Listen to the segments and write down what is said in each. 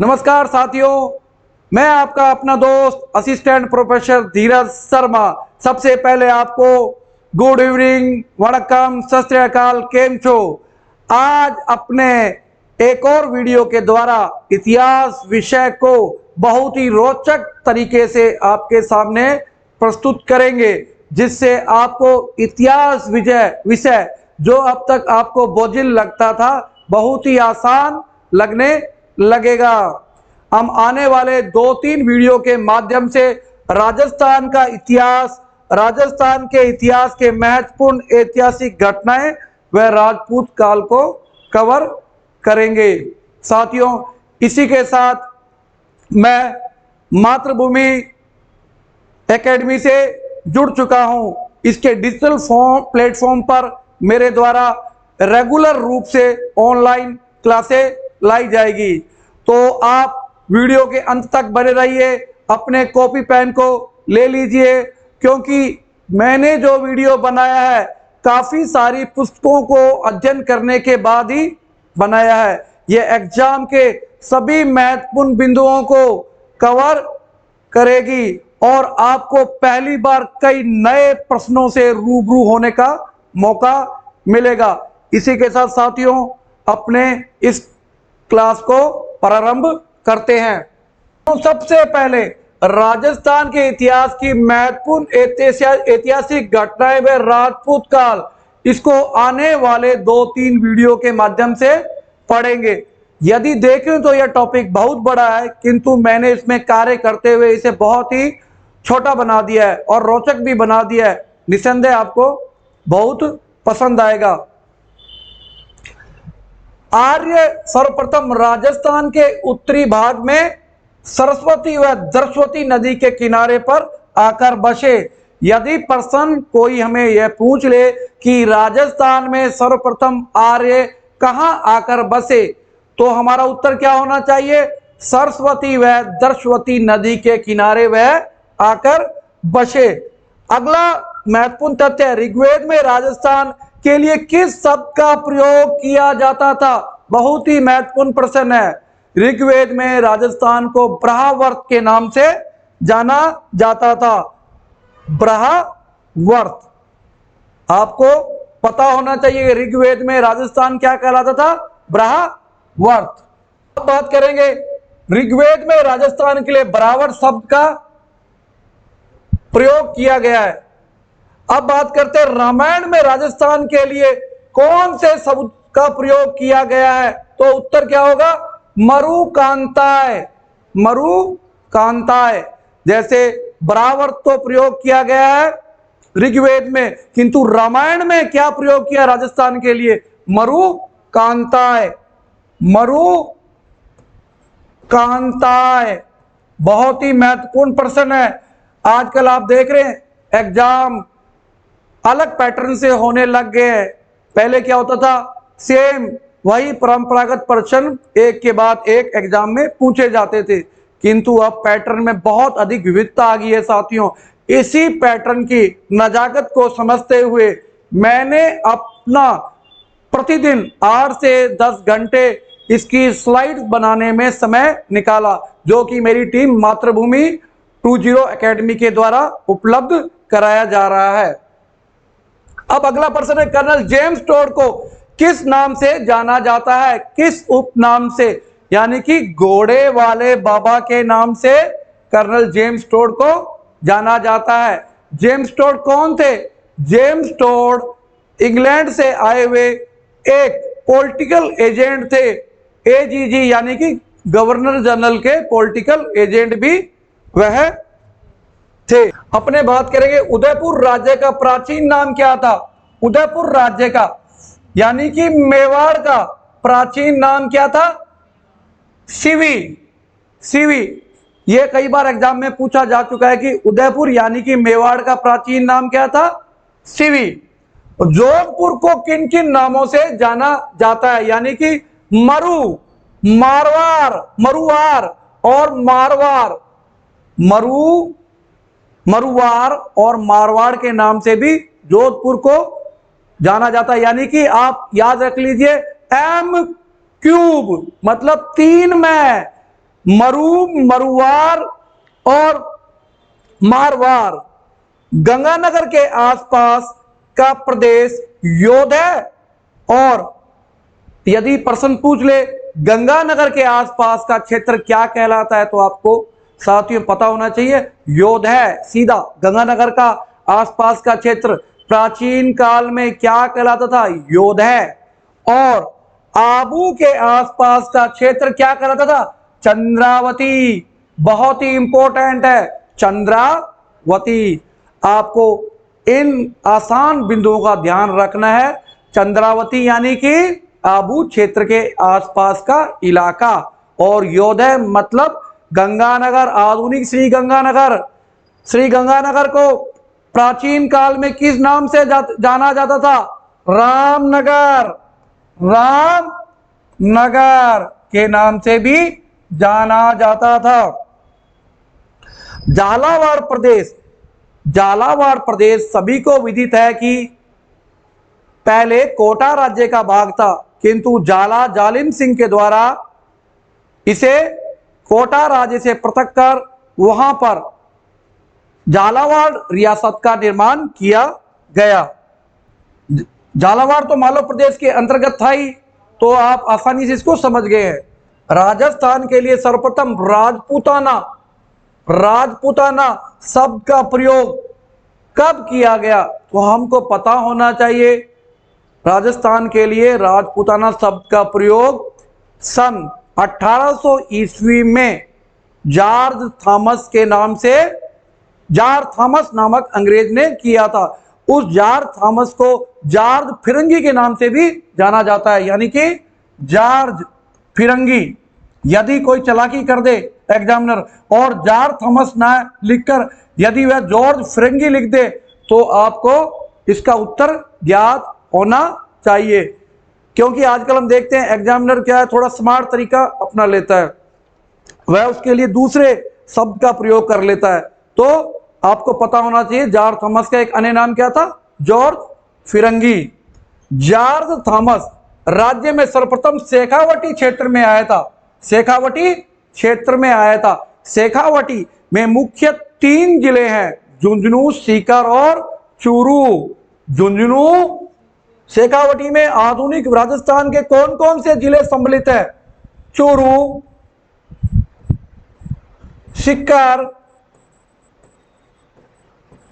नमस्कार साथियों, मैं आपका अपना दोस्त असिस्टेंट प्रोफेसर धीरज शर्मा। सबसे पहले आपको गुड इवनिंग, वणक्कम, सत श्री अकाल, केम छो। आज अपने एक और वीडियो के द्वारा इतिहास विषय को बहुत ही रोचक तरीके से आपके सामने प्रस्तुत करेंगे, जिससे आपको इतिहास विषय जो अब तक आपको बोझिल लगता था बहुत ही आसान लगने लगेगा। हम आने वाले 2-3 वीडियो के माध्यम से राजस्थान का इतिहास, राजस्थान के इतिहास के महत्वपूर्ण ऐतिहासिक घटनाएं व राजपूत काल को कवर करेंगे। साथियों, इसी के साथ मैं मातृभूमि एकेडमी से जुड़ चुका हूं। इसके डिजिटल प्लेटफॉर्म पर मेरे द्वारा रेगुलर रूप से ऑनलाइन क्लासें लाई जाएगी, तो आप वीडियो के अंत तक बने रहिए। अपने कॉपी पेन को ले लीजिए, क्योंकि मैंने जो वीडियो बनाया है काफ़ी सारी पुस्तकों को अध्ययन करने के बाद ही बनाया है। यह एग्जाम के सभी महत्वपूर्ण बिंदुओं को कवर करेगी और आपको पहली बार कई नए प्रश्नों से रूबरू होने का मौका मिलेगा। इसी के साथ साथियों, अपने इस क्लास को प्रारंभ करते हैं। तो सबसे पहले राजस्थान के इतिहास की महत्वपूर्ण ऐतिहासिक घटनाएं व राजपूत काल, इसको आने वाले 2-3 वीडियो के माध्यम से पढ़ेंगे। यदि देखें तो यह टॉपिक बहुत बड़ा है, किंतु मैंने इसमें कार्य करते हुए इसे बहुत ही छोटा बना दिया है और रोचक भी बना दिया है। निसंदेह आपको बहुत पसंद आएगा। आर्य सर्वप्रथम राजस्थान के उत्तरी भाग में सरस्वती व सरस्वती नदी के किनारे पर आकर बसे। यदि प्रश्न कोई हमें यह पूछ ले कि राजस्थान में सर्वप्रथम आर्य कहां आकर बसे, तो हमारा उत्तर क्या होना चाहिए? सरस्वती व सरस्वती नदी के किनारे वह आकर बसे। अगला महत्वपूर्ण तथ्य, ऋग्वेद में राजस्थान के लिए किस शब्द का प्रयोग किया जाता था? बहुत ही महत्वपूर्ण प्रश्न है। ऋग्वेद में राजस्थान को ब्रह्मवर्त के नाम से जाना जाता था। ब्रह्मवर्त, आपको पता होना चाहिए ऋग्वेद में राजस्थान क्या कहलाता था? ब्रह्मवर्त। अब बात करेंगे ऋग्वेद में राजस्थान के लिए ब्रह्मवर्त शब्द का प्रयोग किया गया है। अब बात करते हैं रामायण में राजस्थान के लिए कौन से शब्द का प्रयोग किया गया है, तो उत्तर क्या होगा? मरुकांताय। मरुकांताय। जैसे ब्रह्मवर्त तो प्रयोग किया गया है ऋग्वेद में, किंतु रामायण में क्या प्रयोग किया राजस्थान के लिए? मरुकांताय। मरुकांताय बहुत ही महत्वपूर्ण प्रश्न है। आजकल आप देख रहे हैं एग्जाम अलग पैटर्न से होने लग गए हैं। पहले क्या होता था? सेम वही परंपरागत प्रश्न एक के बाद एक एग्जाम में पूछे जाते थे, किंतु अब पैटर्न में बहुत अधिक विविधता आ गई है। साथियों, इसी पैटर्न की नजाकत को समझते हुए मैंने अपना प्रतिदिन 8 से 10 घंटे इसकी स्लाइड्स बनाने में समय निकाला, जो कि मेरी टीम मातृभूमि 20 एकेडमी के द्वारा उपलब्ध कराया जा रहा है। अब अगला प्रश्न है, कर्नल जेम्स टोड को किस नाम से जाना जाता है? किस उपनाम से? यानी कि घोड़े वाले बाबा के नाम से कर्नल जेम्स टोड को जाना जाता है। जेम्स टोड कौन थे? जेम्स टोड इंग्लैंड से आए हुए एक पॉलिटिकल एजेंट थे। एजीजी यानी कि गवर्नर जनरल के पॉलिटिकल एजेंट भी वह थे। अपने बात करेंगे उदयपुर राज्य का प्राचीन नाम क्या था? उदयपुर राज्य का यानी कि मेवाड़ का प्राचीन नाम क्या था? सिवी। सिवी। यह कई बार एग्जाम में पूछा जा चुका है कि उदयपुर यानी कि मेवाड़ का प्राचीन नाम क्या था? सिवी। जोधपुर को किन किन नामों से जाना जाता है? यानी कि मरु, मारवाड़, मरुवार और मारवाड़। मरुवार और मारवाड़ के नाम से भी जोधपुर को जाना जाता है। यानी कि आप याद रख लीजिए, M³ मतलब 3 में मरू, मरुवार और मारवार। गंगानगर के आसपास का प्रदेश योध है। और यदि प्रश्न पूछ ले गंगानगर के आसपास का क्षेत्र क्या कहलाता है, तो आपको साथियों पता होना चाहिए योध है। सीधा गंगानगर का आसपास का क्षेत्र प्राचीन काल में क्या कहलाता था, योध है। और आबू के आसपास का क्षेत्र क्या कहलाता था, चंद्रावती। बहुत ही इंपॉर्टेंट है चंद्रावती। आपको इन आसान बिंदुओं का ध्यान रखना है। चंद्रावती यानी कि आबू क्षेत्र के आसपास का इलाका, और योधय मतलब गंगानगर, आधुनिक श्री गंगानगर। श्री गंगानगर को प्राचीन काल में किस नाम से जाना जाता था, रामनगर। रामनगर के नाम से भी जाना जाता था। झालावाड़ प्रदेश, झालावाड़ प्रदेश सभी को विदित है कि पहले कोटा राज्य का भाग था, किंतु झाला जालिम सिंह के द्वारा इसे कोटा राज्य से पृथक कर वहां पर झालावाड़ रियासत का निर्माण किया गया। झालावाड़ तो मालवा प्रदेश के अंतर्गत था ही, तो आप आसानी से इसको समझ गए हैं। राजस्थान के लिए सर्वप्रथम राजपूताना, राजपूताना शब्द का प्रयोग कब किया गया, तो हमको पता होना चाहिए। राजस्थान के लिए राजपूताना शब्द का प्रयोग सन 1800 ईस्वी में जॉर्ज थॉमस के नाम से, जॉर्ज थॉमस नामक अंग्रेज ने किया था। उस जॉर्ज थॉमस को जॉर्ज फिरंगी के नाम से भी जाना जाता है, यानी कि जॉर्ज फिरंगी। यदि कोई चालाकी कर दे एग्जामिनर और जॉर्ज थॉमस ना लिखकर यदि वह जॉर्ज फिरंगी लिख दे, तो आपको इसका उत्तर ज्ञात होना चाहिए। क्योंकि आजकल हम देखते हैं एग्जामिनर क्या है, थोड़ा स्मार्ट तरीका अपना लेता है, वह उसके लिए दूसरे शब्द का प्रयोग कर लेता है। तो आपको पता होना चाहिए जॉर्ज थॉमस का एक अन्य नाम क्या था, जॉर्ज फिरंगी। जॉर्ज थॉमस राज्य में सर्वप्रथम शेखावटी क्षेत्र में आया था, शेखावटी क्षेत्र में आया था। शेखावटी में मुख्य 3 जिले हैं, झुंझुनू, सीकर और चूरू। झुंझुनू, शेखावटी में आधुनिक राजस्थान के कौन कौन से जिले सम्मिलित है, चूरू, सीकर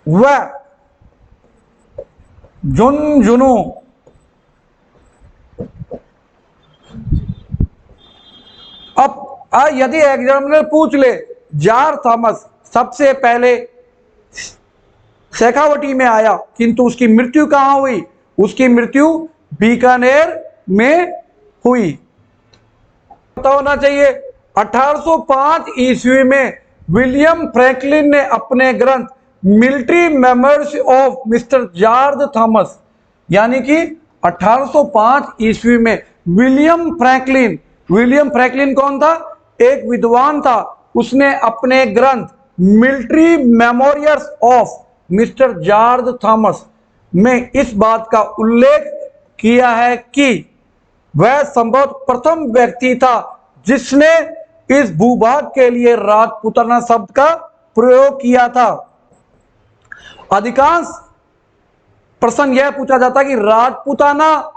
व झुंझुनू। अब यदि एग्जामिनर पूछ ले जॉर्ज थॉमस सबसे पहले शेखावटी में आया, किंतु उसकी मृत्यु कहां हुई, उसकी मृत्यु बीकानेर में हुई। पता होना चाहिए 1805 ईस्वी में विलियम फ्रैंकलिन ने अपने ग्रंथ military memories of mister George Thomas, यानी कि 1805 ईस्वी में विलियम फ्रैंकलिन, विलियम फ्रैंकलिन कौन था, एक विद्वान था, उसने अपने ग्रंथ military memorials of mister George Thomas में इस बात का उल्लेख किया है कि वह संभवतः प्रथम व्यक्ति था जिसने इस भूभाग के लिए राजपूताना शब्द का प्रयोग किया था। अधिकांश प्रश्न यह पूछा जाता है कि राजपूताना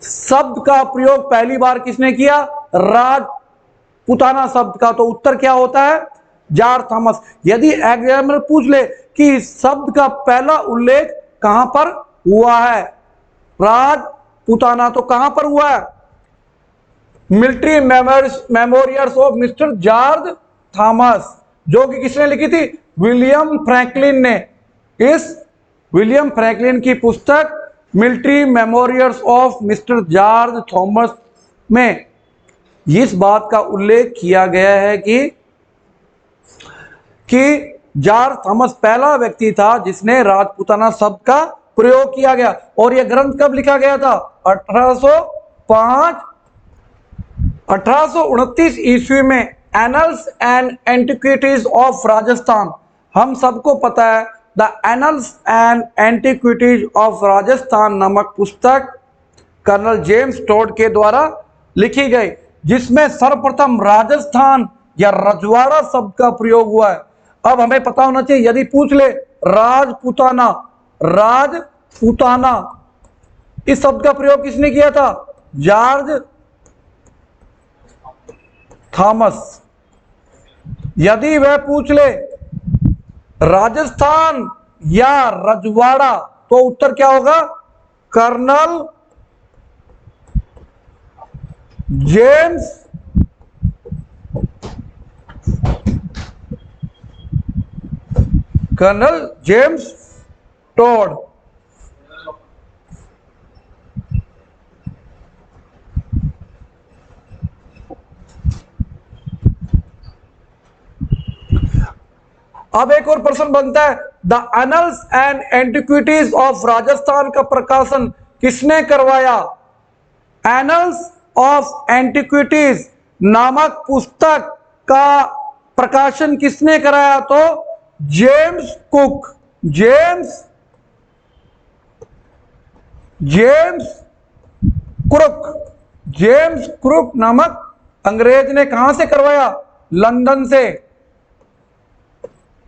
शब्द का प्रयोग पहली बार किसने किया, राजपूताना शब्द का, तो उत्तर क्या होता है, जॉर्ज थॉमस। यदि एग्जामिनर पूछ ले कि इस शब्द का पहला उल्लेख कहां पर हुआ है, राजपूताना, तो कहां पर हुआ है, military memorials of mister George Thomas, जो कि किसने लिखी थी, विलियम फ्रैंकलिन ने। इस विलियम फ्रैंकलिन की पुस्तक military memorials of mister George Thomas में इस बात का उल्लेख किया गया है कि जॉर्ज थॉमस पहला व्यक्ति था जिसने राजपूताना शब्द का प्रयोग किया गया। और यह ग्रंथ कब लिखा गया था, 1829 ईस्वी में annuls and antiquities of Rajasthan. हम सबको पता है the annals and antiquities of Rajasthan नामक पुस्तक कर्नल जेम्स टोड के द्वारा लिखी गई, जिसमें सर्वप्रथम राजस्थान या रजवाड़ा शब्द का प्रयोग हुआ है। अब हमें पता होना चाहिए, यदि पूछ ले राजपूताना, राजपूताना इस शब्द का प्रयोग किसने किया था? George Thomas. यदि वह पूछ ले राजस्थान या रजवाड़ा तो उत्तर क्या होगा? Colonel James Tod. अब एक और प्रश्न बनता है, the annals and antiquities of Rajasthan का प्रकाशन किसने करवाया? एनल्स ऑफ एंटिक्विटीज नामक पुस्तक का प्रकाशन किसने कराया? तो जेम्स कुक। जेम्स क्रुक नामक अंग्रेज ने कहां से करवाया?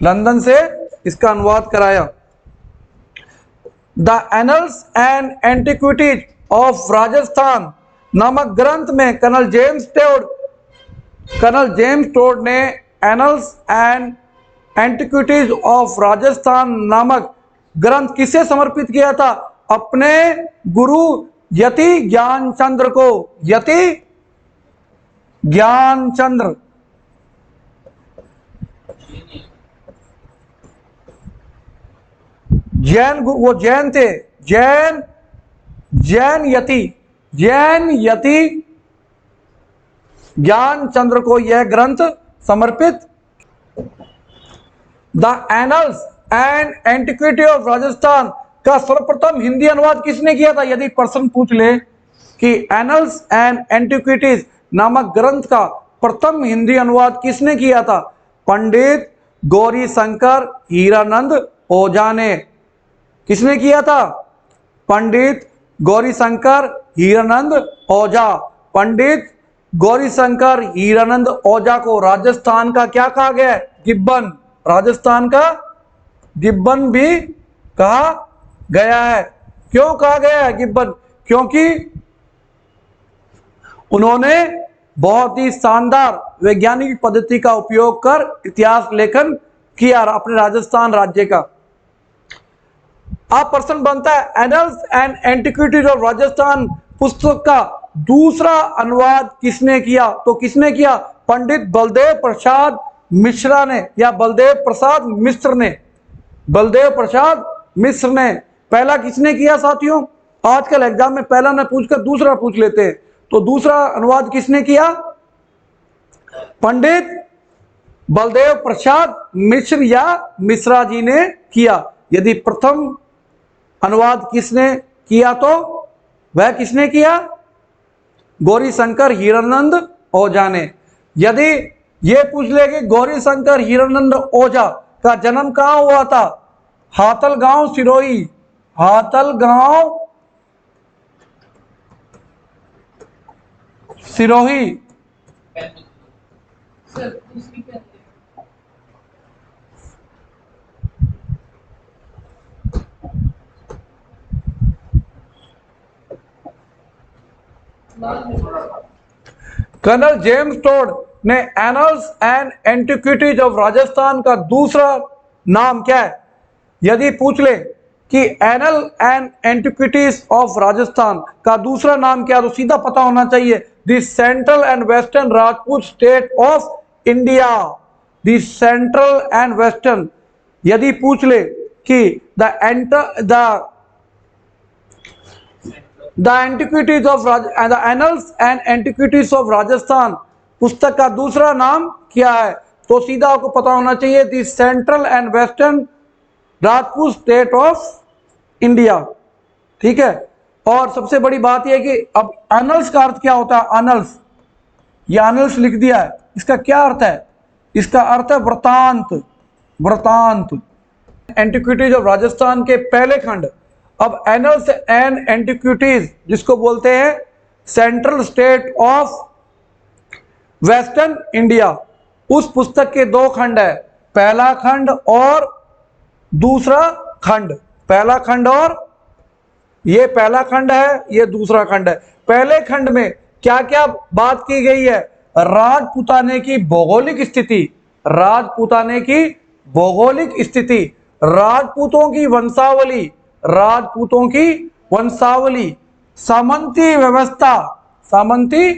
लंदन से इसका अनुवाद कराया। The annals and antiquities of Rajasthan नामक ग्रंथ में कर्नल जेम्स टोड ने annals and antiquities of Rajasthan नामक ग्रंथ किसे समर्पित किया था? अपने गुरु यति ज्ञानचंद्र को। यति ज्ञानचंद्र वो जैन थे, जैन यति ज्ञानचंद्र को यह ग्रंथ समर्पित। The annals and antiquity of Rajasthan का सर्वप्रथम हिंदी अनुवाद किसने किया था? यदि प्रश्न पूछ ले कि एनल्स एंड एंटिक्विटीज नामक ग्रंथ का प्रथम हिंदी अनुवाद किसने किया था? पंडित गौरी शंकर हीरानंद ओझा ने। किसने किया था? पंडित गौरी शंकर हीरानंद ओझा। पंडित गौरी शंकर हीरानंद ओझा को राजस्थान का क्या कहा गया है? गिब्बन। राजस्थान का गिब्बन भी कहा गया है। क्यों कहा गया है गिब्बन? क्योंकि उन्होंने बहुत ही शानदार वैज्ञानिक पद्धति का उपयोग कर इतिहास लेखन किया अपने राजस्थान राज्य का। अब प्रश्न बनता है, annuls and antiquities of Rajasthan पुस्तक का दूसरा अनुवाद किसने किया? तो किसने किया? पंडित बलदेव प्रसाद मिश्रा ने या बलदेव प्रसाद मिश्र ने। बलदेव प्रसाद मिश्र ने। पहला किसने किया साथियों? आजकल एग्जाम में पहला न पूछकर दूसरा पूछ लेते हैं, तो दूसरा अनुवाद किसने किया? पंडित बलदेव प्रसाद मिश्र या मिश्रा जी ने किया। यदि प्रथम अनुवाद किसने किया तो वह किसने किया? गौरी शंकर हीरानंद ओझा ने। यदि यह पूछ ले कि गौरी शंकर हीरानंद ओझा का जन्म कहां हुआ था? Hathalgaon Sirohi. Hathalgaon Sirohi. Colonel James Tod ने annals and antiquities of Rajasthan का दूसरा नाम क्या है? यदि पूछ ले कि annal and antiquities of Rajasthan का दूसरा नाम क्या, तो सीधा पता होना चाहिए, the central and western Rajput state of India. The central and western. यदि पूछ ले कि the antiquities of the annals and antiquities of Rajasthan पुस्तक का दूसरा नाम क्या है, तो सीधा आपको पता होना चाहिए, the central and western Rajput state of India. ठीक है। और सबसे बड़ी बात यह कि अब एनल्स का अर्थ क्या होता है? एनल्स, ये एनल्स लिख दिया है, इसका क्या अर्थ है? इसका अर्थ है वृतांत। वृतांत। एंटिक्विटीज ऑफ राजस्थान के पहले खंड। अब एनल्स एंड एंटिक्विटीज जिसको बोलते हैं central state of western India, उस पुस्तक के दो खंड है, पहला खंड और दूसरा खंड। पहला खंड और ये पहला खंड है, ये दूसरा खंड है। पहले खंड में क्या क्या बात की गई है? राजपूताने की भौगोलिक स्थिति, राजपूताने की भौगोलिक स्थिति, राजपूतों की वंशावली, राजपूतों की वंशावली, सामंती व्यवस्था, सामंती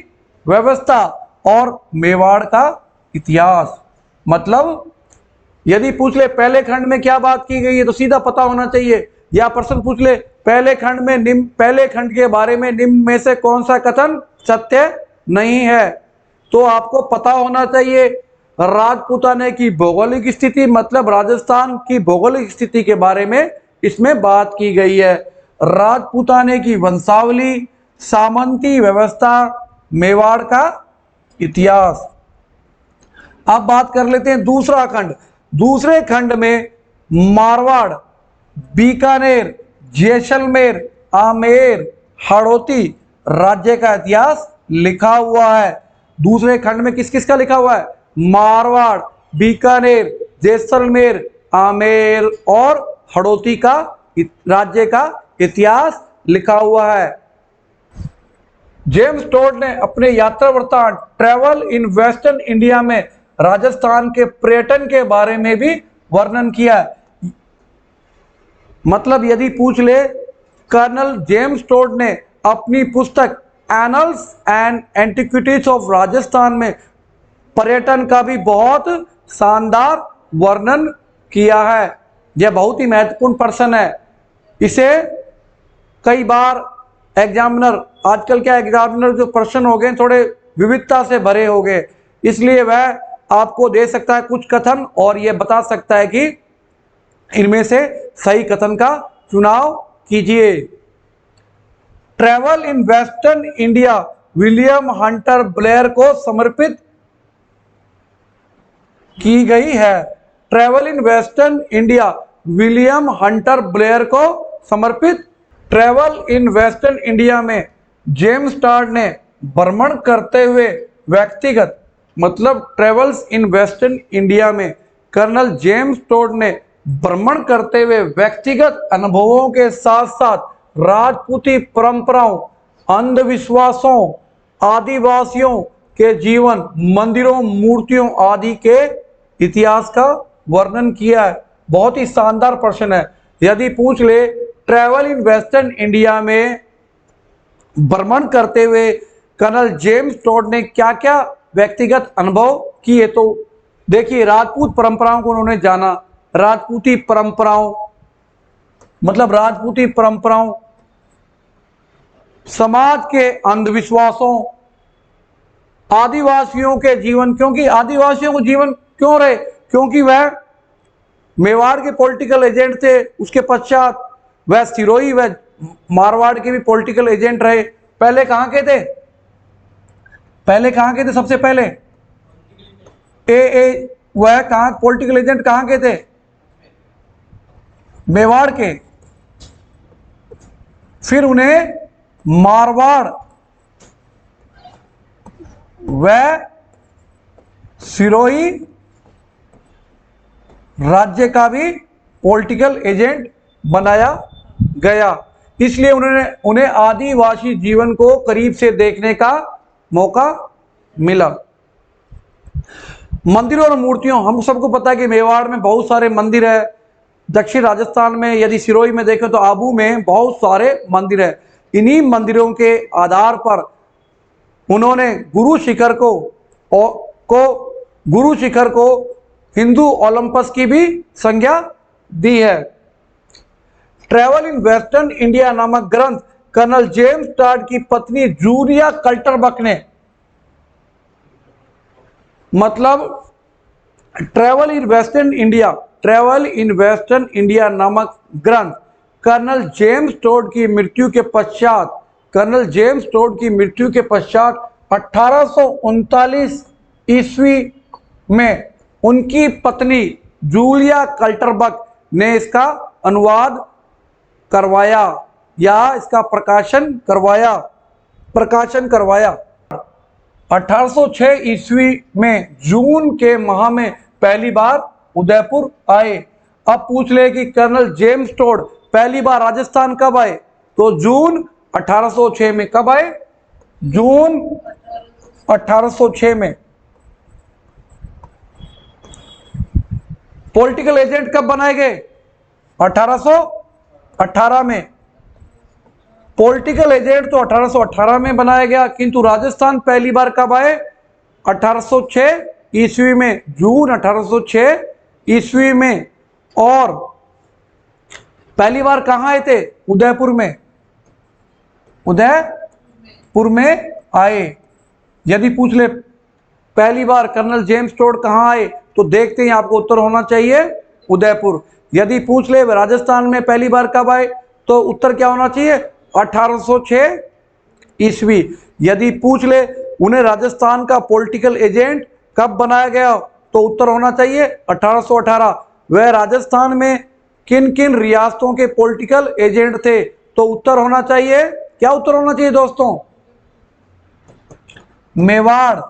व्यवस्था और मेवाड़ का इतिहास। मतलब यदि पूछ ले पहले खंड में क्या बात की गई है तो सीधा पता होना चाहिए, या प्रश्न पूछ ले पहले खंड में निम्न, पहले खंड के बारे में निम्न में से कौन सा कथन सत्य नहीं है, तो आपको पता होना चाहिए राजपूताने की भौगोलिक स्थिति, मतलब राजस्थान की भौगोलिक स्थिति के बारे में इसमें बात की गई है। राजपूताने की वंशावली, सामंती व्यवस्था, मेवाड़ का इतिहास। अब बात कर लेते हैं दूसरा खंड। दूसरे खंड में मारवाड़, बीकानेर, जैसलमेर, आमेर, हाड़ौती राज्य का इतिहास लिखा हुआ है। दूसरे खंड में किस किस का लिखा हुआ है? मारवाड़, बीकानेर, जैसलमेर, आमेर और हाड़ौती का राज्य का इतिहास लिखा हुआ है। जेम्स टोड ने अपने यात्रा वृत्तांत ट्रैवल इन वेस्टर्न इंडिया में राजस्थान के पर्यटन के बारे में भी वर्णन किया है। मतलब यदि पूछ ले कर्नल जेम्स टोड ने अपनी पुस्तक annuls and antiquities of Rajasthan में पर्यटन का भी बहुत शानदार वर्णन किया है। यह बहुत ही महत्वपूर्ण पर्सन है। इसे कई बार एग्जामिनर, आजकल क्या एग्जामिनर जो प्रश्न हो गए थोड़े विविधता से भरे हो गए, इसलिए वह आपको दे सकता है कुछ कथन और यह बता सकता है कि इनमें से सही कथन का चुनाव कीजिए। Travel in western India William Hunter Blair को समर्पित की गई है। Travel in western India William Hunter Blair को समर्पित। ट्रैवल इन वेस्टर्न इंडिया में जेम्स टोड ने भ्रमण करते हुए व्यक्तिगत, मतलब ट्रेवल्स इन वेस्टर्न इंडिया में कर्नल जेम्स टोड ने भ्रमण करते हुए व्यक्तिगत अनुभवों के साथ साथ राजपूती परंपराओं, अंधविश्वासों, आदिवासियों के जीवन, मंदिरों, मूर्तियों आदि के इतिहास का वर्णन किया है। बहुत ही शानदार प्रश्न है। यदि पूछ ले ट्रैवल इन वेस्टर्न इंडिया में भ्रमण करते हुए कर्नल जेम्स टोड ने क्या क्या व्यक्तिगत अनुभव किए, तो देखिए राजपूत परंपराओं को उन्होंने जाना। राजपूती परंपराओं मतलब राजपूती परंपराओं, समाज के अंधविश्वासों, आदिवासियों के जीवन, क्योंकि आदिवासियों को जीवन क्यों रहे? क्योंकि वह मेवाड़ के पॉलिटिकल एजेंट थे। उसके पश्चात वह सिरोही व मारवाड़ के भी पॉलिटिकल एजेंट रहे। पहले कहां के थे? पहले कहां के थे? सबसे पहले वह कहां पॉलिटिकल एजेंट कहां के थे? मेवाड़ के। फिर उन्हें मारवाड़ व सिरोही राज्य का भी पॉलिटिकल एजेंट बनाया गया। इसलिए उन्हें आदिवासी जीवन को करीब से देखने का मौका मिला। मंदिरों और मूर्तियों, हम सबको पता है कि मेवाड़ में बहुत सारे मंदिर है। दक्षिण राजस्थान में यदि सिरोही में देखें तो आबू में बहुत सारे मंदिर है। इन्हीं मंदिरों के आधार पर उन्होंने गुरु शिखर को हिंदू ओलंपस की भी संज्ञा दी है। ट्रैवल इन वेस्टर्न इंडिया नामक ग्रंथ कर्नल जेम्स टोड की पत्नी जूलिया कल्टरबक ने, मतलब ट्रैवल इन वेस्टर्न इंडिया नामक ग्रंथ कर्नल जेम्स टोड की मृत्यु के पश्चात 1839 ईस्वी में उनकी पत्नी जूलिया कल्टरबक ने इसका अनुवाद करवाया या इसका प्रकाशन करवाया। 1806 ईस्वी में जून के माह में पहली बार उदयपुर आए। अब पूछ ले कि कर्नल जेम्स टोड पहली बार राजस्थान कब आए, तो जून 1806 में। कब आए? जून 1806 में। पॉलिटिकल एजेंट कब बनाए गए? 1818 में। पॉलिटिकल एजेंट तो 1818 में बनाया गया, किंतु राजस्थान पहली बार कब आए? 1806 ईस्वी में, जून 1806 ईस्वी में। और पहली बार कहां आए थे? उदयपुर में। उदयपुर में आए। यदि पूछ ले पहली बार कर्नल जेम्स टोड कहां आए, तो देखते हैं आपको उत्तर होना चाहिए उदयपुर। यदि पूछ ले राजस्थान में पहली बार कब आए, तो उत्तर क्या होना चाहिए? 1806 ईस्वी। यदि पूछ ले उन्हें राजस्थान का पॉलिटिकल एजेंट कब बनाया गया, तो उत्तर होना चाहिए 1818। वह राजस्थान में किन किन रियासतों के पॉलिटिकल एजेंट थे, तो उत्तर होना चाहिए, क्या उत्तर होना चाहिए दोस्तों? मेवाड़,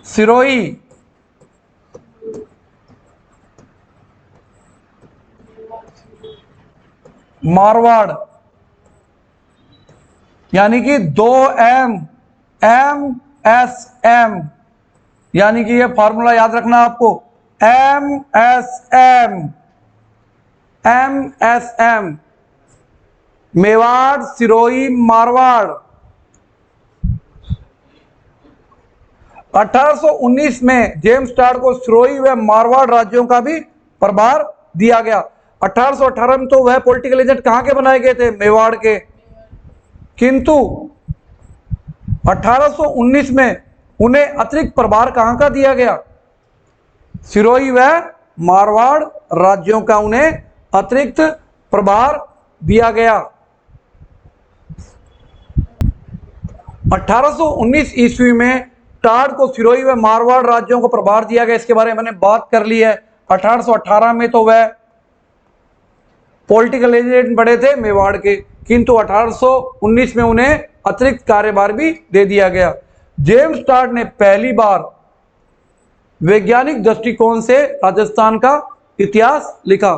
सिरोही, मारवाड़। यानी कि 2M, MSM, यानी कि ये फॉर्मूला याद रखना आपको, MSM, MSM, मेवाड़, सिरोही, मारवाड़। 1819 में जेम्स टोड को सिरोही व मारवाड़ राज्यों का भी प्रभार दिया गया। 1818 में तो वह पॉलिटिकल एजेंट कहां के बनाए गए थे? मेवाड़ के। किंतु 1819 में उन्हें अतिरिक्त प्रभार कहां का दिया गया? सिरोही व मारवाड़ राज्यों का उन्हें अतिरिक्त प्रभार दिया गया। 1819 ईस्वी में टोड को सिरोही व मारवाड़ राज्यों को प्रभार दिया गया, इसके बारे में मैंने बात कर ली है। 1818 में तो वह पॉलिटिकल एजेंट बड़े थे मेवाड़ के, किंतु 1819 में उन्हें अतिरिक्त कार्यभार भी दे दिया गया। जेम्स टोड ने पहली बार वैज्ञानिक दृष्टिकोण से राजस्थान का इतिहास लिखा।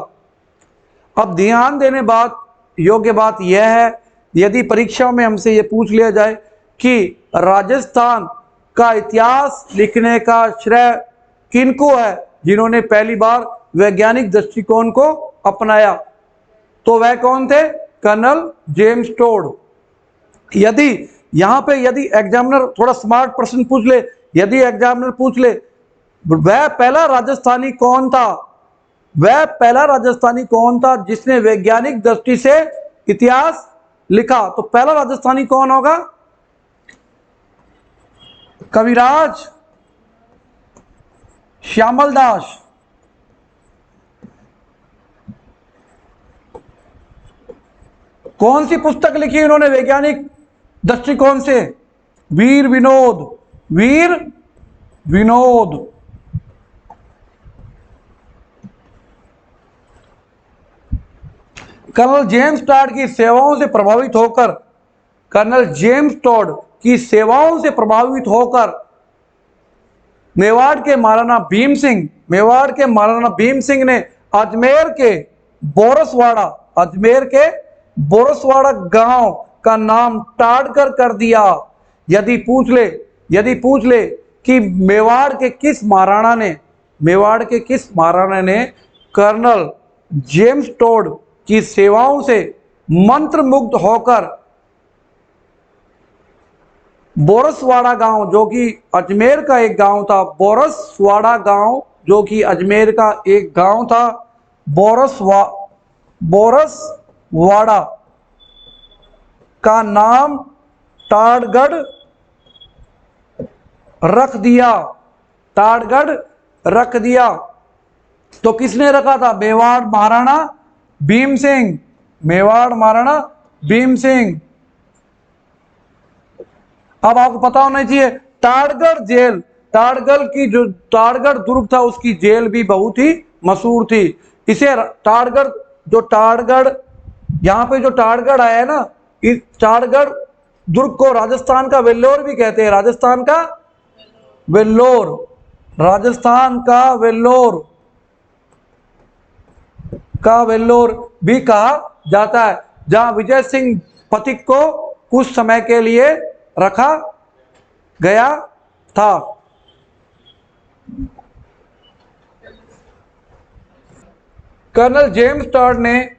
अब ध्यान देने बात योग्य बात यह है, यदि परीक्षा में हमसे यह पूछ लिया जाए कि राजस्थान का इतिहास लिखने का श्रेय किनको है, जिन्होंने पहली बार वैज्ञानिक दृष्टिकोण को अपनाया, तो वह कौन थे? Colonel James Tod. यदि यहां पे यदि एग्जामिनर थोड़ा स्मार्ट प्रश्न पूछ ले, यदि एग्जामिनर पूछ ले वह पहला राजस्थानी कौन था, वह पहला राजस्थानी कौन था जिसने वैज्ञानिक दृष्टि से इतिहास लिखा, तो पहला राजस्थानी कौन होगा? कविराज, श्यामल दास। कौन सी पुस्तक लिखी उन्होंने वैज्ञानिक दृष्टिकोण से? वीर विनोद, वीर विनोद। कर्नल जेम्स टोड की सेवाओं से प्रभावित होकर, कर्नल जेम्स टोड की सेवाओं से प्रभावित होकर मेवाड़ के महाराणा भीम सिंह, मेवाड़ के महाराणा भीम सिंह ने अजमेर के बोरसवाड़ा, अजमेर के बोरसवाड़ा गांव का नाम टाड़गढ़ कर दिया। यदि पूछ ले कि मेवाड़ के किस महाराणा ने, मेवाड़ के किस महाराणा ने कर्नल जेम्स टोड की सेवाओं से मंत्रमुग्ध होकर बोरसवाड़ा गांव, जो कि अजमेर का एक गांव था, बोरसवाड़ा गांव जो कि अजमेर का एक गांव था, बोरसवाड़ा का नाम टाड़गढ़ रख दिया, टाड़गढ़ रख दिया। तो किसने रखा था? मेवाड़ महाराणा भीम सिंह, मेवाड़ महाराणा भीम सिंह। अब आपको पता होना चाहिए टाड़गढ़ जेल, टाड़गढ़ की जो टाड़गढ़ दुर्ग था उसकी जेल भी बहुत ही मशहूर थी। इसे टाड़गढ़, जो टाड़गढ़, यहाँ पे जो टाड़गढ़ आया है ना, इस चारगढ़ दुर्ग को राजस्थान का वेल्लोर भी कहते हैं, राजस्थान का वेल्लोर, राजस्थान का वेल्लोर भी कहा जाता है, जहां विजय सिंह पथिक को कुछ समय के लिए रखा गया था। कर्नल जेम्स टॉड ने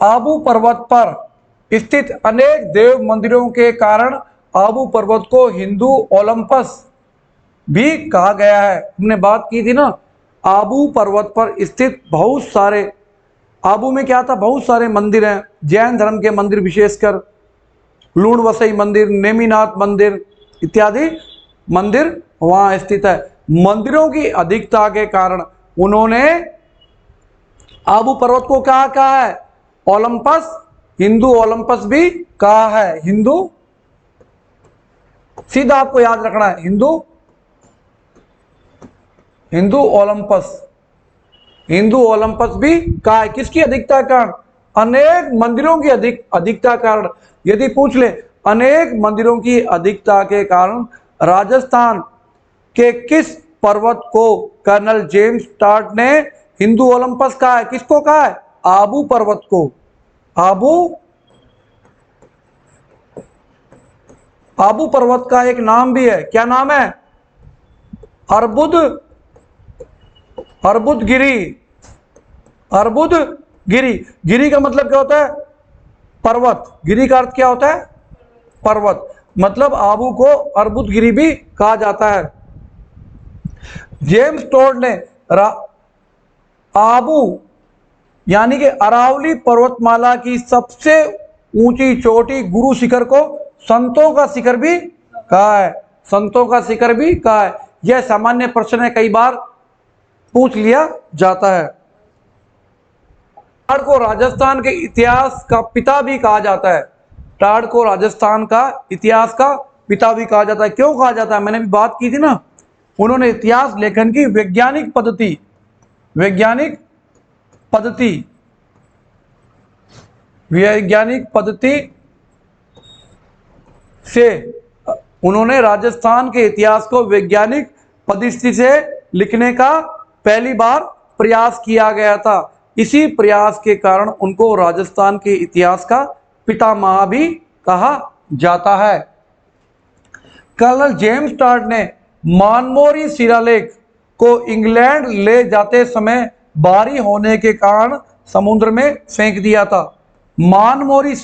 आबू पर्वत पर स्थित अनेक देव मंदिरों के कारण आबू पर्वत को हिंदू ओलंपस भी कहा गया है। हमने बात की थी ना, आबू पर्वत पर स्थित बहुत सारे, आबू में क्या था, बहुत सारे मंदिर हैं, जैन धर्म के मंदिर, विशेषकर लूण वसई मंदिर, नेमिनाथ मंदिर इत्यादि मंदिर वहां स्थित है। मंदिरों की अधिकता के कारण उन्होंने आबू पर्वत को क्या कहा है, ओलंपस, हिंदू ओलंपस भी कहा है। हिंदू, सीधा आपको याद रखना है, हिंदू ओलंपस, हिंदू ओलंपस भी कहा है। किसकी अधिकता कारण, अनेक मंदिरों की अधिकता कारण। यदि पूछ ले अनेक मंदिरों की अधिकता के कारण राजस्थान के किस पर्वत को कर्नल जेम्स टॉड ने हिंदू ओलंपस कहा है, किसको कहा है, आबू पर्वत को। आबू पर्वत का एक नाम भी है, क्या नाम है, अर्बुदगिरी। अर्बुदगिरी, गिरी का मतलब क्या होता है, पर्वत, गिरी का अर्थ क्या होता है, पर्वत, मतलब आबू को अर्बुदगिरी भी कहा जाता है। जेम्स टॉड ने आबू यानी कि अरावली पर्वतमाला की सबसे ऊंची चोटी गुरु शिखर को संतों का शिखर भी कहा है, संतों का शिखर भी कहा है। यह सामान्य प्रश्न है, कई बार पूछ लिया जाता है। टाड़ को राजस्थान के इतिहास का पिता भी कहा जाता है, टाड़ को राजस्थान का इतिहास का पिता भी कहा जाता है। क्यों कहा जाता है, मैंने भी बात की थी ना, उन्होंने इतिहास लेखन की वैज्ञानिक पद्धति से उन्होंने राजस्थान के इतिहास को वैज्ञानिक पद्धति से लिखने का पहली बार प्रयास किया गया था। इसी प्रयास के कारण उनको राजस्थान के इतिहास का पितामह भी कहा जाता है। कर्नल जेम्स टॉड ने मानमोरी शिलालेख को इंग्लैंड ले जाते समय भारी होने के कारण समुद्र में फेंक दिया था। मानमोरी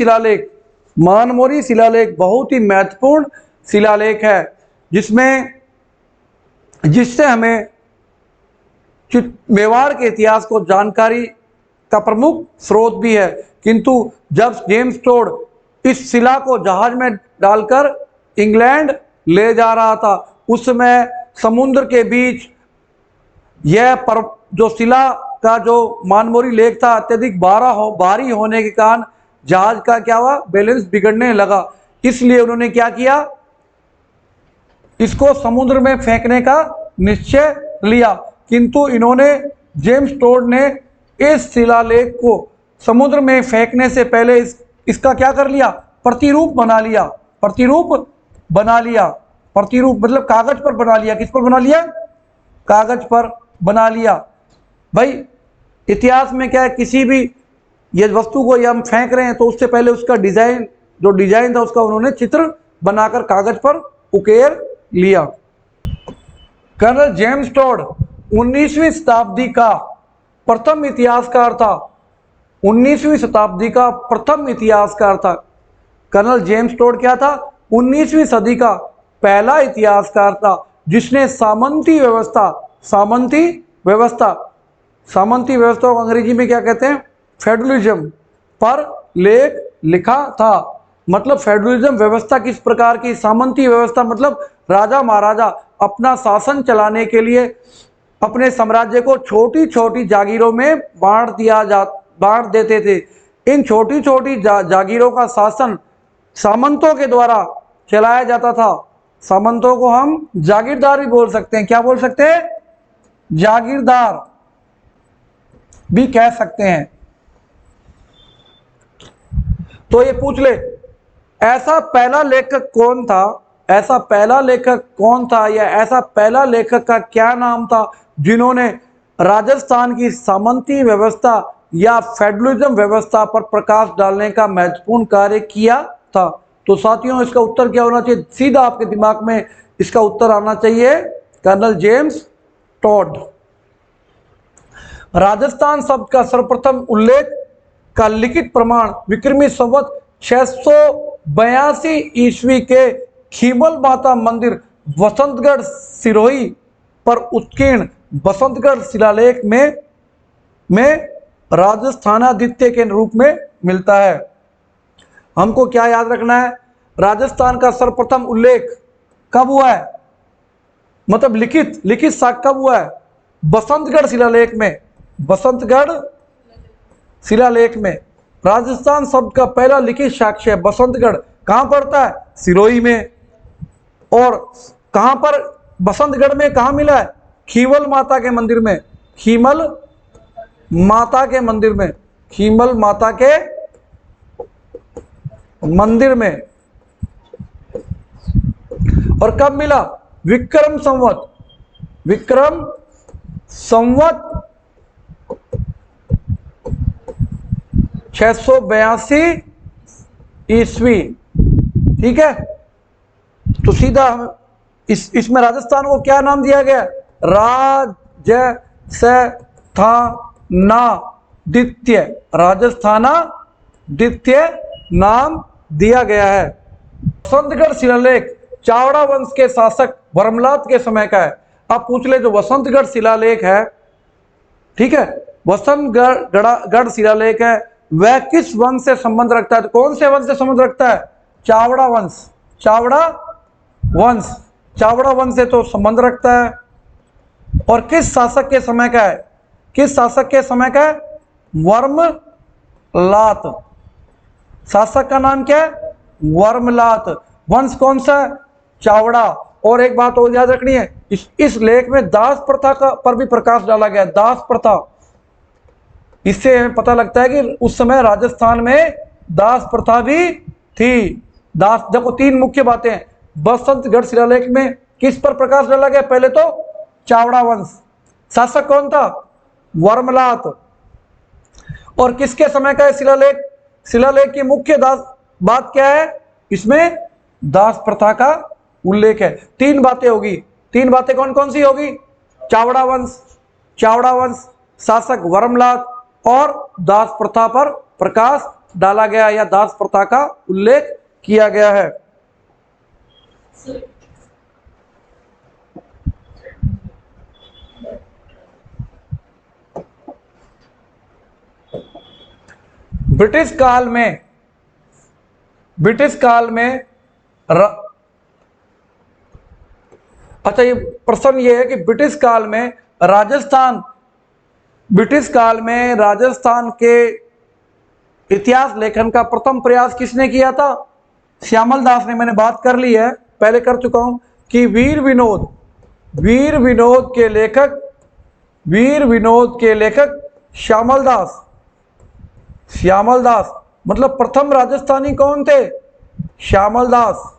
शिलालेख बहुत ही महत्वपूर्ण शिलालेख है, जिससे हमें मेवाड़ के इतिहास को जानकारी का प्रमुख स्रोत भी है। किंतु जब जेम्स टॉड इस शिला को जहाज में डालकर इंग्लैंड ले जा रहा था, उस समय समुद्र के बीच यह जो शिला का जो मानमोरी लेक था, अत्यधिक भारी होने के कारण जहाज का क्या हुआ, बैलेंस बिगड़ने लगा। इसलिए उन्होंने क्या किया, इसको समुद्र में फेंकने का निश्चय लिया। किंतु इन्होंने, जेम्स टॉड ने इस शिलालेख को समुद्र में फेंकने से पहले इसका क्या कर लिया, प्रतिरूप बना लिया। प्रतिरूप मतलब कागज पर बना लिया। किस पर बना लिया, कागज पर बना लिया। भाई इतिहास में क्या है, किसी भी ये वस्तु को हम फेंक रहे हैं तो उससे पहले उसका डिजाइन था उसका उन्होंने चित्र बनाकर कागज पर उकेर लिया। कर्नल जेम्स टॉड 19वीं शताब्दी का प्रथम इतिहासकार था। 19वीं शताब्दी का प्रथम इतिहासकार था कर्नल जेम्स टॉड। क्या था, 19वीं सदी का पहला इतिहासकार था जिसने सामंती व्यवस्था को अंग्रेजी में क्या कहते हैं, फेडरलिज्म पर लेख लिखा था। मतलब फेडरलिज्म व्यवस्था किस प्रकार की, सामंती व्यवस्था मतलब राजा महाराजा अपना शासन चलाने के लिए अपने साम्राज्य को छोटी छोटी जागीरों में बांट देते थे। इन छोटी छोटी जागीरों का शासन सामंतों के द्वारा चलाया जाता था। सामंतों को हम जागीरदार भी बोल सकते हैं। क्या बोल सकते हैं, जागीरदार भी कह सकते हैं। तो ये पूछ ले ऐसा पहला लेखक कौन था, ऐसा पहला लेखक कौन था या ऐसा पहला लेखक का क्या नाम था जिन्होंने राजस्थान की सामंती व्यवस्था या फेडरलिज्म व्यवस्था पर प्रकाश डालने का महत्वपूर्ण कार्य किया था। तो साथियों इसका उत्तर क्या होना चाहिए, सीधा आपके दिमाग में इसका उत्तर आना चाहिए कर्नल जेम्स टॉड। राजस्थान शब्द का सर्वप्रथम उल्लेख का लिखित प्रमाण विक्रमी संवत 682 ईस्वी के खीमल माता मंदिर बसंतगढ़ सिरोही पर उत्कीर्ण बसंतगढ़ शिलालेख में राजस्थानादित्य के रूप में मिलता है। हमको क्या याद रखना है, राजस्थान का सर्वप्रथम उल्लेख कब हुआ है, मतलब लिखित साक्ष्य कब हुआ है, बसंतगढ़ शिलालेख में, बसंतगढ़ शिलालेख में। राजस्थान शब्द का पहला लिखित साक्ष्य है बसंतगढ़, कहां पड़ता है, सिरोही में। और कहां पर, बसंतगढ़ में कहां मिला है, खीवल माता के मंदिर में, खीमल माता के मंदिर में, खीमल माता के मंदिर में। और कब मिला, विक्रम संवत 682 ईस्वी। ठीक है, तो सीधा हम इसमें राजस्थान को क्या नाम दिया गया, राजस्थानादित्य, राजस्थानादित्य नाम दिया गया है। बसंतगढ़ शिलालेख चावड़ा वंश के शासक वर्मलात के समय का है। अब पूछ ले, जो बसंतगढ़ शिलालेख है, ठीक है, बसंतगढ़ शिलालेख है, वह किस वंश से संबंध रखता है, तो कौन से वंश से संबंध रखता है, चावड़ा वंश, चावड़ा वंश से तो संबंध रखता है। और किस शासक के समय का है, किस शासक के समय का है, वर्मलात, शासक का नाम क्या है, वर्मलात, वंश कौन सा है, चावड़ा। और एक बात और याद रखनी है, इस लेख में दास प्रथा का पर भी प्रकाश डाला गया, दास प्रथा। इससे हमें पता लगता है कि उस समय राजस्थान में दास प्रथा भी थी। दास, देखो तीन मुख्य बातें हैं, बसंतगढ़ शिलालेख में किस पर प्रकाश डाला गया, पहले तो चावड़ा वंश, शासक कौन था, वर्मलात। और किसके समय का है शिलालेख, शिलालेख की मुख्य बात क्या है, इसमें दास प्रथा का उल्लेख है। तीन बातें होगी, तीन बातें कौन कौन सी होगी, चावड़ा वंश, शासक वर्मलात और दास प्रथा पर प्रकाश डाला गया या दास प्रथा का उल्लेख किया गया है। ब्रिटिश काल में अच्छा, ये प्रश्न ये है कि ब्रिटिश काल में राजस्थान के इतिहास लेखन का प्रथम प्रयास किसने किया था, श्यामल दास ने। मैंने बात कर ली है, पहले कर चुका हूं कि वीर विनोद के लेखक श्यामल दास, मतलब प्रथम राजस्थानी कौन थे, श्यामल दास,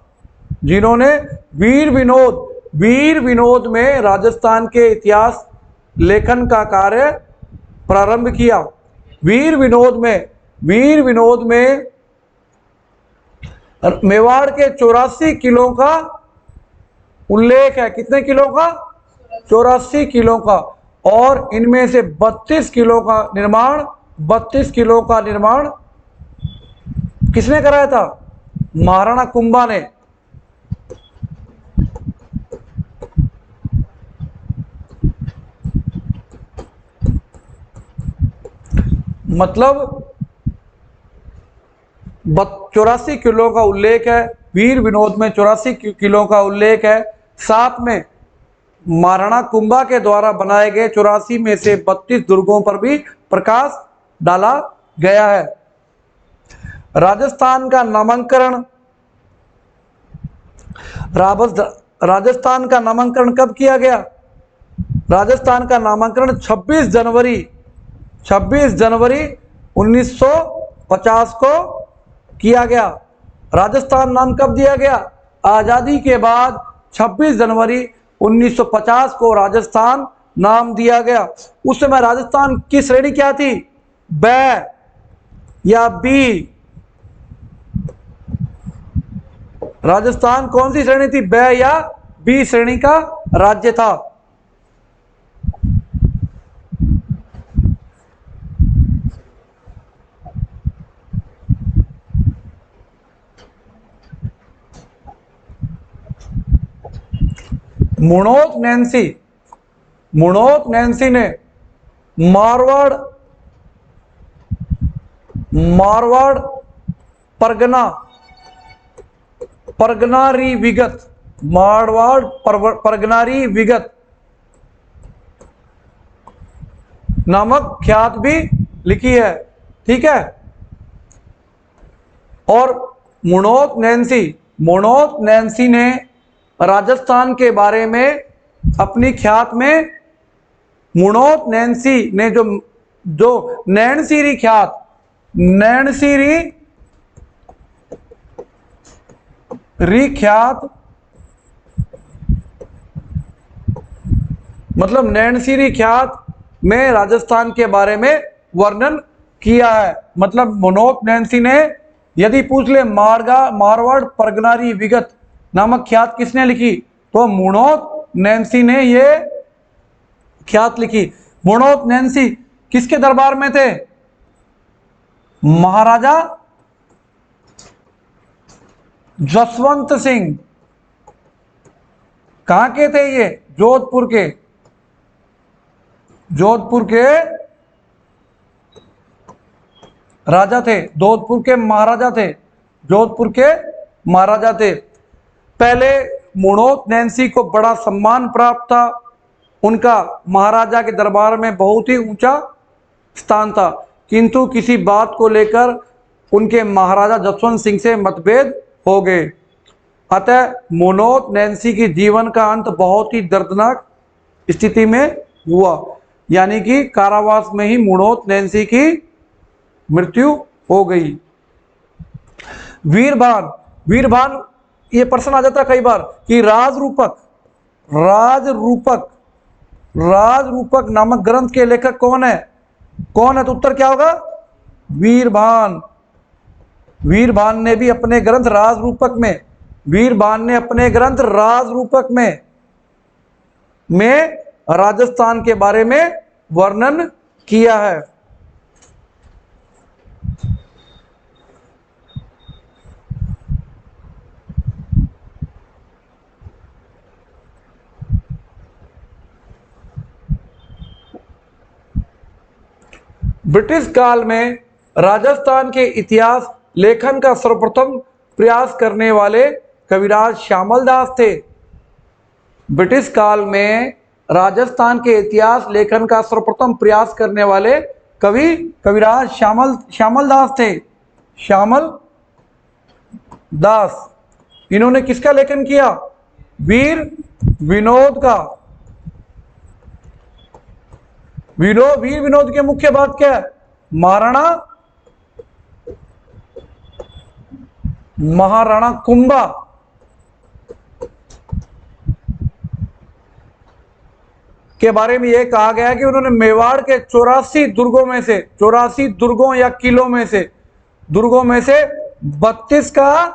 जिन्होंने वीर विनोद में राजस्थान के इतिहास लेखन का कार्य प्रारंभ किया। वीर विनोद में मेवाड़ के 84 किलों का उल्लेख है, कितने किलो का, 84 किलो का। और इनमें से 32 किलो का निर्माण किसने कराया था, महाराणा कुंभा ने। मतलब 84 किलो का उल्लेख है, वीर विनोद में 84 किलो का उल्लेख है। साथ में महाराणा कुंभा के द्वारा बनाए गए 84 में से 32 दुर्गों पर भी प्रकाश डाला गया है। राजस्थान का नामांकन कब किया गया, राजस्थान का नामांकन 26 जनवरी 1950 को किया गया। राजस्थान नाम कब दिया गया? आजादी के बाद 26 जनवरी 1950 को राजस्थान नाम दिया गया। उस समय राजस्थान की श्रेणी क्या थी? ब या बी? राजस्थान कौन सी श्रेणी थी? ब या बी श्रेणी का राज्य था। मुणोत नैन्सी ने मारवाड़ परगनारी विगत नामक ख्यात भी लिखी है। ठीक है। और मुणोत नैन्सी ने राजस्थान के बारे में अपनी ख्यात में मुणोत नैन्सी ने जो नैनसीरी ख्यात मतलब नैनसीरी ख्यात में राजस्थान के बारे में वर्णन किया है। मतलब मुणोत नैन्सी ने, यदि पूछ ले मारवाड़ परगनारी विगत नामक ख्यात किसने लिखी, तो मुणोत नैन्सी ने ये ख्यात लिखी। मुणोत नैन्सी किसके दरबार में थे? महाराजा जसवंत सिंह। कहां के थे ये? जोधपुर के राजा थे, जोधपुर के महाराजा थे। पहले मुणोत नैन्सी को बड़ा सम्मान प्राप्त था, उनका महाराजा के दरबार में बहुत ही ऊंचा स्थान था, किंतु किसी बात को लेकर उनके महाराजा जसवंत सिंह से मतभेद हो गए। अतः मुणोत नैन्सी की जीवन का अंत बहुत ही दर्दनाक स्थिति में हुआ, यानी कि कारावास में ही मुणोत नैन्सी की मृत्यु हो गई। वीरभान ये प्रश्न आ जाता है कई बार कि राजरूपक नामक ग्रंथ के लेखक कौन है? तो उत्तर क्या होगा? वीरभान ने भी अपने ग्रंथ राजरूपक में राजस्थान के बारे में वर्णन किया है। ब्रिटिश काल में राजस्थान के इतिहास लेखन का सर्वप्रथम प्रयास करने वाले कविराज श्यामल दास थे। ब्रिटिश काल में राजस्थान के इतिहास लेखन का सर्वप्रथम प्रयास करने वाले कविराज श्यामल दास थे। श्यामल दास, इन्होंने किसका लेखन किया? वीर विनोद का। वीर विनोद के मुख्य बात क्या है? महाराणा कुंभा के बारे में यह कहा गया है कि उन्होंने मेवाड़ के 84 दुर्गों या किलों में से 32 का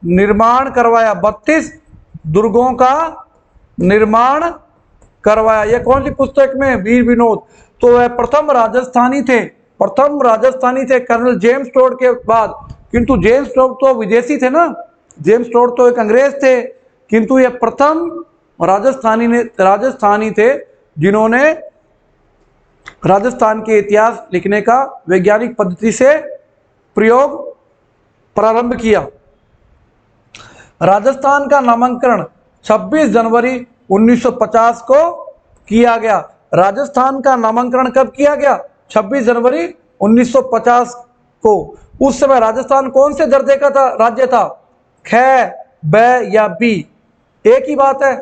निर्माण करवाया। 32 दुर्गों का निर्माण करवाया। यह कौन सी पुस्तक में? वीर विनोद। तो वह प्रथम राजस्थानी थे कर्नल जेम्स टोड के बाद। किंतु जेम्स टोड तो विदेशी थे ना, जेम्स टोड तो एक अंग्रेज थे, किंतु यह प्रथम राजस्थानी थे जिन्होंने राजस्थान के इतिहास लिखने का वैज्ञानिक पद्धति से प्रयोग प्रारंभ किया। राजस्थान का नामकरण 26 जनवरी 1950 को किया गया। राजस्थान का नामकरण कब किया गया? 26 जनवरी 1950 को। उस समय राजस्थान कौन से दर्जे का राज्य था? ख, ब या बी? एक ही बात है।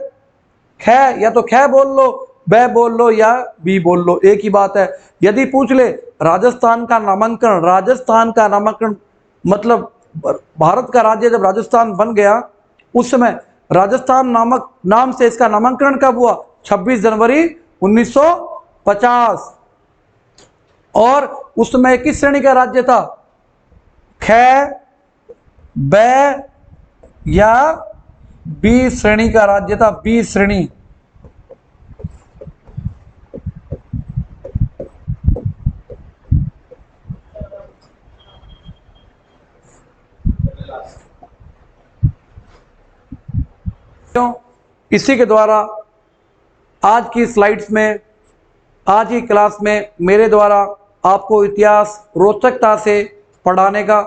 ख या तो ख बोल लो, ब बोल लो या बी बोल लो, एक ही बात है। यदि पूछ ले राजस्थान का नामकरण मतलब भारत का राज्य जब राजस्थान बन गया, उस समय राजस्थान नामक नाम से इसका नामांकन कब हुआ? 26 जनवरी 1950। और उस समय किस श्रेणी का राज्य था? ख, ब या बी श्रेणी का राज्य था? बी श्रेणी। इसी के द्वारा आज की स्लाइड्स में, आज की क्लास में मेरे द्वारा आपको इतिहास रोचकता से पढ़ाने का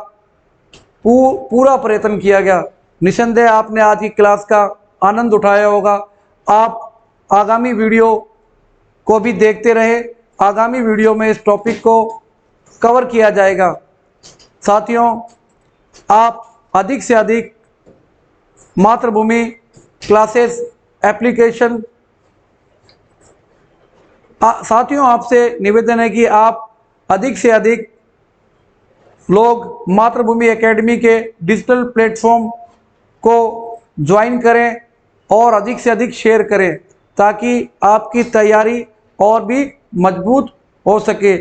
पूरा प्रयत्न किया गया। निसंदेह आपने आज की क्लास का आनंद उठाया होगा। आप आगामी वीडियो को भी देखते रहे। आगामी वीडियो में इस टॉपिक को कवर किया जाएगा। साथियों, आप अधिक से अधिक मातृभूमि क्लासेस एप्लीकेशन, साथियों आपसे निवेदन है कि आप अधिक से अधिक लोग मातृभूमि एकेडमी के डिजिटल प्लेटफॉर्म को ज्वाइन करें और अधिक से अधिक शेयर करें, ताकि आपकी तैयारी और भी मजबूत हो सके।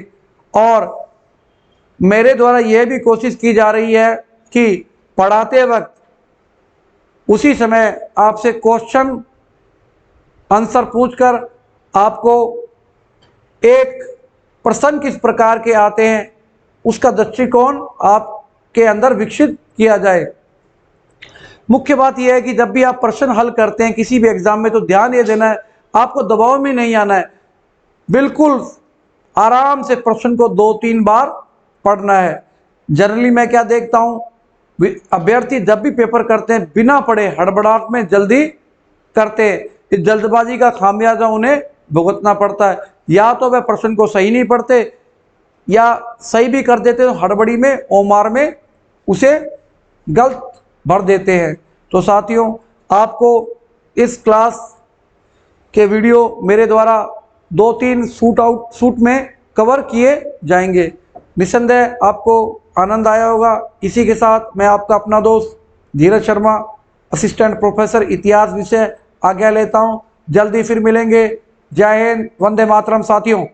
और मेरे द्वारा यह भी कोशिश की जा रही है कि पढ़ाते वक्त उसी समय आपसे क्वेश्चन आंसर पूछकर आपको एक प्रश्न किस प्रकार के आते हैं उसका दृष्टिकोण आपके अंदर विकसित किया जाए। मुख्य बात यह है कि जब भी आप प्रश्न हल करते हैं किसी भी एग्जाम में, तो ध्यान ये देना है, आपको दबाव में नहीं आना है। बिल्कुल आराम से प्रश्न को 2-3 बार पढ़ना है। जनरली मैं क्या देखता हूं, अभ्यर्थी जब भी पेपर करते हैं बिना पढ़े हड़बड़ाहट में जल्दी करते हैं। इस जल्दबाजी का खामियाजा उन्हें भुगतना पड़ता है। या तो वह प्रश्न को सही नहीं पढ़ते, या सही भी कर देते तो हड़बड़ी में ओमार में उसे गलत भर देते हैं। तो साथियों, आपको इस क्लास के वीडियो मेरे द्वारा 2-3 शूट में कवर किए जाएंगे। निसंदेह आपको आनंद आया होगा। इसी के साथ मैं आपका अपना दोस्त धीरज शर्मा, असिस्टेंट प्रोफेसर इतिहास विषय, आज्ञा लेता हूं। जल्दी फिर मिलेंगे। जय हिंद, वंदे मातरम साथियों।